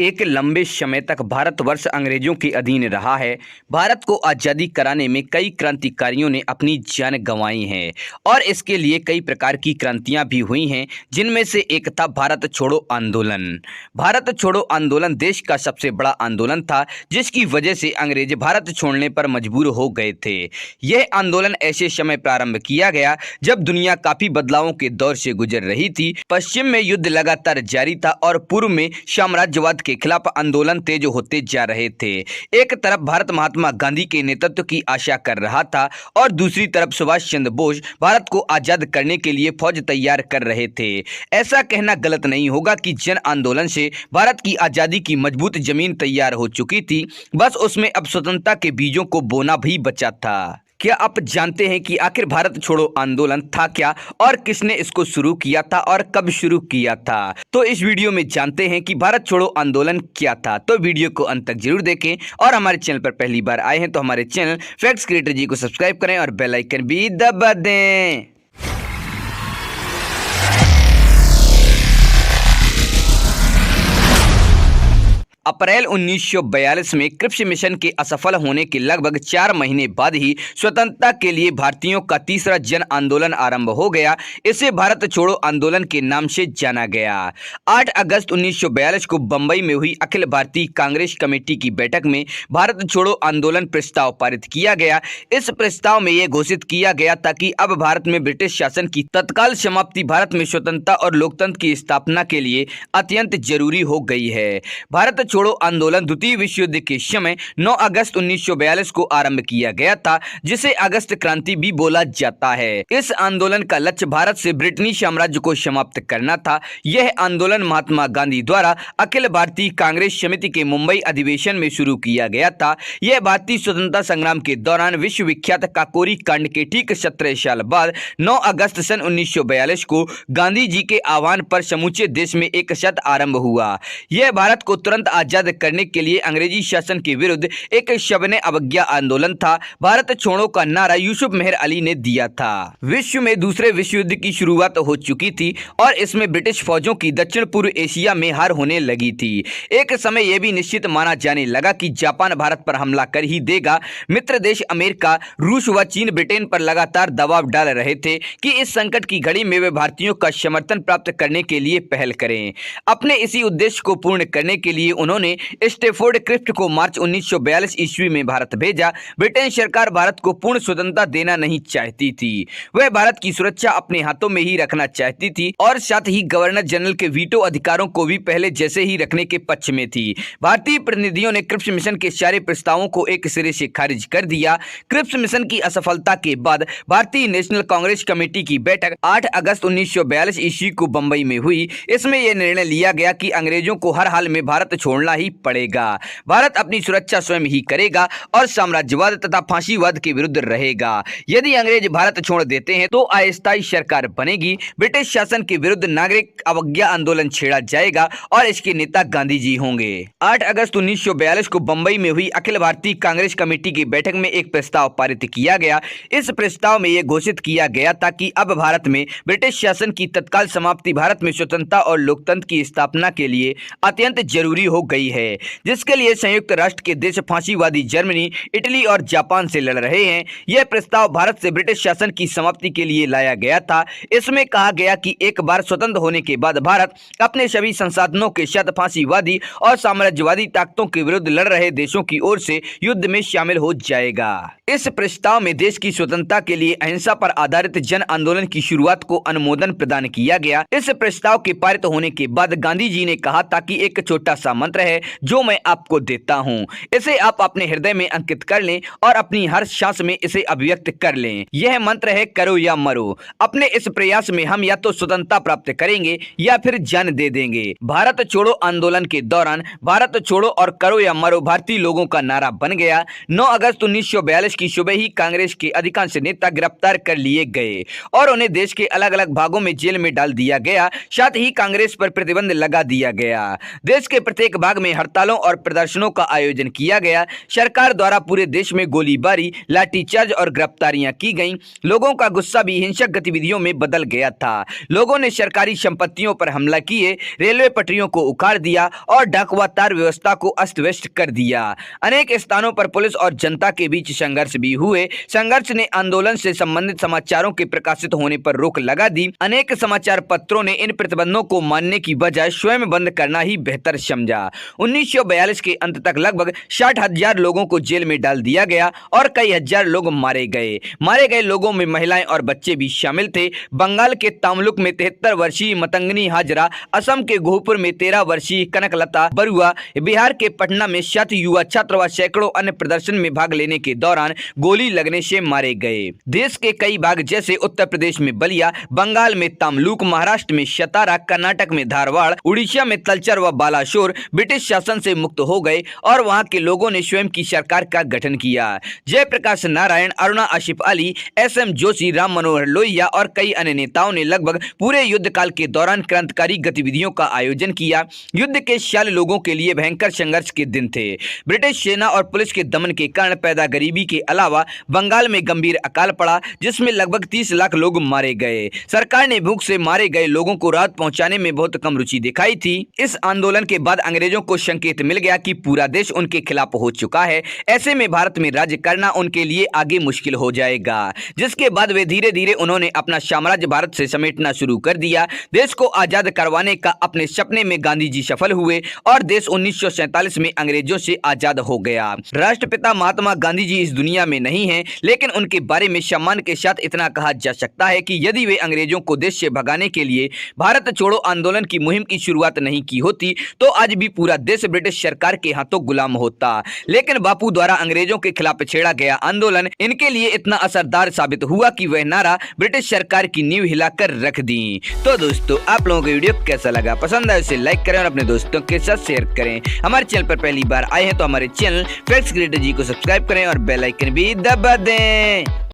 एक लंबे समय तक भारतवर्ष अंग्रेजों के अधीन रहा है। भारत को आज़ादी कराने में कई क्रांतिकारियों ने अपनी जान गंवाई है और इसके लिए कई प्रकार की क्रांतियां भी हुई हैं, जिनमें से एक था भारत छोड़ो आंदोलन। भारत छोड़ो आंदोलन देश का सबसे बड़ा आंदोलन था, जिसकी वजह से अंग्रेज भारत छोड़ने पर मजबूर हो गए थे। यह आंदोलन ऐसे समय प्रारंभ किया गया जब दुनिया काफी बदलावों के दौर से गुजर रही थी। पश्चिम में युद्ध लगातार जारी था और पूर्व में साम्राज्यवाद के खिलाफ आंदोलन तेज होते जा रहे थे। एक तरफ भारत महात्मा गांधी के नेतृत्व की आशा कर रहा था और दूसरी तरफ सुभाष चंद्र बोस भारत को आजाद करने के लिए फौज तैयार कर रहे थे। ऐसा कहना गलत नहीं होगा कि जन आंदोलन से भारत की आजादी की मजबूत जमीन तैयार हो चुकी थी, बस उसमें अब स्वतंत्रता के बीजों को बोना भी बचा था। क्या आप जानते हैं कि आखिर भारत छोड़ो आंदोलन था क्या और किसने इसको शुरू किया था और कब शुरू किया था? तो इस वीडियो में जानते हैं कि भारत छोड़ो आंदोलन क्या था। तो वीडियो को अंत तक जरूर देखें और हमारे चैनल पर पहली बार आए हैं तो हमारे चैनल फैक्ट्स क्रिएटर जी को सब्सक्राइब करें और बेल आइकन भी दबा दें। अप्रैल 1942 में क्रिप्स मिशन के असफल होने के लगभग 4 महीने बाद ही स्वतंत्रता के लिए भारतीयों का तीसरा जन आंदोलन आरंभ हो गया। इसे भारत छोड़ो आंदोलन के नाम से जाना गया। 8 अगस्त 1942 को बंबई में हुई अखिल भारतीय कांग्रेस कमेटी की बैठक में भारत छोड़ो आंदोलन प्रस्ताव पारित किया गया। इस प्रस्ताव में यह घोषित किया गया था कि अब भारत में ब्रिटिश शासन की तत्काल समाप्ति भारत में स्वतंत्रता और लोकतंत्र की स्थापना के लिए अत्यंत जरूरी हो गई है। भारत छोड़ो आंदोलन द्वितीय विश्व युद्ध के समय 9 अगस्त 1942 को आरंभ किया गया था, जिसे अगस्त क्रांति भी बोला जाता है। इस आंदोलन का लक्ष्य भारत से ब्रिटेनी साम्राज्य को समाप्त करना था। यह आंदोलन महात्मा गांधी द्वारा अखिल भारतीय कांग्रेस समिति के मुंबई अधिवेशन में शुरू किया गया था। यह भारतीय स्वतंत्रता संग्राम के दौरान विश्व विख्यात काकोरी कांड के ठीक 17 साल बाद 9 अगस्त सन 1942 को गांधी जी के आह्वान पर समूचे देश में एक साथ आरंभ हुआ। यह भारत को तुरंत आजाद करने के लिए अंग्रेजी शासन के विरुद्ध एक सविनय अवज्ञा आंदोलन था। भारत छोड़ो का नारा यूसुफ मेहर अली ने दिया था। विश्व में दूसरे विश्व युद्ध की शुरुआत हो चुकी थी और इसमें ब्रिटिश फौजों की दक्षिण पूर्व एशिया में हार होने लगी थी। एक समय यह भी निश्चित माना जाने लगा कि जापान भारत पर हमला कर ही देगा। मित्र देश अमेरिका, रूस व चीन ब्रिटेन पर लगातार दबाव डाल रहे थे कि इस संकट की घड़ी में वे भारतीयों का समर्थन प्राप्त करने के लिए पहल करें। अपने इसी उद्देश्य को पूर्ण करने के लिए उन्होंने स्टैफोर्ड क्रिप्स को मार्च 1942 ईस्वी में भारत भेजा। ब्रिटेन सरकार भारत को पूर्ण स्वतंत्रता देना नहीं चाहती थी। वह भारत की सुरक्षा अपने हाथों में ही रखना चाहती थी और साथ ही गवर्नर जनरल के वीटो अधिकारों को भी पहले जैसे ही रखने के पक्ष में थी। भारतीय प्रतिनिधियों ने क्रिप्स मिशन के सारे प्रस्तावों को एक सिरे से खारिज कर दिया। क्रिप्स मिशन की असफलता के बाद भारतीय नेशनल कांग्रेस कमेटी की बैठक 8 अगस्त 1942 ईस्वी को बंबई में हुई। इसमें यह निर्णय लिया गया कि अंग्रेजों को हर हाल में भारत छोड़ना ही पड़ेगा। भारत अपनी सुरक्षा स्वयं ही करेगा और साम्राज्यवाद तथा फांसीवाद के विरुद्ध रहेगा। यदि अंग्रेज भारत छोड़ देते हैं तो अस्थायी सरकार बनेगी। ब्रिटिश शासन के विरुद्ध नागरिक अवज्ञा आंदोलन छेड़ा जाएगा और इसके नेता गांधी जी होंगे। 8 अगस्त 1942 को बंबई में हुई अखिल भारतीय कांग्रेस कमेटी की बैठक में एक प्रस्ताव पारित किया गया। इस प्रस्ताव में यह घोषित किया गया था कि अब भारत में ब्रिटिश शासन की तत्काल समाप्ति भारत में स्वतंत्रता और लोकतंत्र की स्थापना के लिए अत्यंत जरूरी हो गई है, जिसके लिए संयुक्त राष्ट्र के देश फांसीवादी जर्मनी, इटली और जापान से लड़ रहे हैं। यह प्रस्ताव भारत से ब्रिटिश शासन की समाप्ति के लिए लाया गया था। इसमें कहा गया कि एक बार स्वतंत्र होने के बाद भारत अपने सभी संसाधनों के साथ फांसीवादी और साम्राज्यवादी ताकतों के विरुद्ध लड़ रहे देशों की ओर से युद्ध में शामिल हो जाएगा। इस प्रस्ताव में देश की स्वतंत्रता के लिए अहिंसा पर आधारित जन आंदोलन की शुरुआत को अनुमोदन प्रदान किया गया। इस प्रस्ताव के पारित होने के बाद गांधी जी ने कहा था कि एक छोटा सा मंत्र है जो मैं आपको देता हूं, इसे आप अपने हृदय में अंकित कर लें और अपनी हर सांस में इसे अभिव्यक्त कर लें। यह मंत्र है करो या मरो। अपने इस प्रयास में हम या तो स्वतंत्रता प्राप्त करेंगे या फिर जान दे देंगे। भारत छोड़ो आंदोलन के दौरान भारत छोड़ो और करो या मरो भारतीय लोगों का नारा बन गया। 9 अगस्त 1942 की सुबह ही कांग्रेस के अधिकांश नेता गिरफ्तार कर लिए गए और उन्हें देश के अलग अलग भागों में जेल में डाल दिया गया। साथ ही कांग्रेस पर प्रतिबंध लगा दिया गया। देश के प्रत्येक भाग में हड़तालों और प्रदर्शनों का आयोजन किया गया। सरकार द्वारा पूरे देश में गोलीबारी, लाठीचार्ज और गिरफ्तारियां की गईं। लोगों का गुस्सा भी हिंसक गतिविधियों में बदल गया था। लोगों ने सरकारी संपत्तियों पर हमला किए, रेलवे पटरियों को उखाड़ दिया और डाकवा तार व्यवस्था को अस्त व्यस्त कर दिया। अनेक स्थानों पर पुलिस और जनता के बीच संघर्ष भी हुए। संघर्ष ने आंदोलन से संबंधित समाचारों के प्रकाशित होने पर रोक लगा दी। अनेक समाचार पत्रों ने इन प्रतिबंधों को मानने की बजाय स्वयं बंद करना ही बेहतर समझा। 1942 के अंत तक लगभग 60,000 लोगों को जेल में डाल दिया गया और कई हजार लोग मारे गए। मारे गए लोगों में महिलाएं और बच्चे भी शामिल थे। बंगाल के तामलुक में 73 वर्षीय मतंगनी हाजरा, असम के गोहपुर में 13 वर्षीय कनकलता बरुआ, बिहार के पटना में 7 युवा छात्र व सैकड़ों अन्य प्रदर्शन में भाग लेने के दौरान गोली लगने से मारे गए। देश के कई भाग जैसे उत्तर प्रदेश में बलिया, बंगाल में तामलुक, महाराष्ट्र में सतारा, कर्नाटक में धारवाड़, उड़ीसा में तलचर व बालासोर ब्रिटिश शासन से मुक्त हो गए और वहां के लोगों ने स्वयं की सरकार का गठन किया। जयप्रकाश नारायण, अरुणा आसिफ अली, SM जोशी, राम मनोहर लोहिया और कई अन्य नेताओं ने लगभग पूरे युद्ध काल के दौरान क्रांतिकारी गतिविधियों का आयोजन किया। युद्ध के साल लोगों के लिए भयंकर संघर्ष के दिन थे। ब्रिटिश सेना और पुलिस के दमन के कारण पैदा गरीबी के अलावा बंगाल में गंभीर अकाल पड़ा, जिसमें लगभग 30 लाख लोग मारे गए। सरकार ने भूख से मारे गए लोगों को राहत पहुंचाने में बहुत कम रुचि दिखाई थी। इस आंदोलन के बाद अंग्रेजों को संकेत मिल गया कि पूरा देश उनके खिलाफ हो चुका है। ऐसे में भारत में राज्य करना उनके लिए आगे मुश्किल हो जाएगा, जिसके बाद वे धीरे धीरे उन्होंने अपना साम्राज्य भारत से समेटना शुरू कर दिया। देश को आजाद करवाने का अपने सपने में गांधी जी सफल हुए और देश 1947 में अंग्रेजों से आजाद हो गया। राष्ट्रपिता महात्मा गांधी जी इस दुनिया में नहीं हैं, लेकिन उनके बारे में सम्मान के साथ इतना कहा जा सकता है कि यदि वे अंग्रेजों को देश से भगाने के लिए भारत छोड़ो आंदोलन की मुहिम की शुरुआत नहीं की होती तो आज भी पूरा देश ब्रिटिश सरकार के हाथों गुलाम होता। लेकिन बापू द्वारा अंग्रेजों के खिलाफ छेड़ा गया आंदोलन इनके लिए इतना असरदार साबित हुआ कि वह नारा ब्रिटिश सरकार की नींव हिलाकर रख दी। तो दोस्तों, आप लोगों को वीडियो कैसा लगा? पसंद आए उसे लाइक करें और अपने दोस्तों के साथ शेयर करें। हमारे चैनल पर पहली बार आए हैं तो हमारे चैनल फैक्ट्स क्रिएटर जी को सब्सक्राइब करें और बेल आइकन भी दबा दें।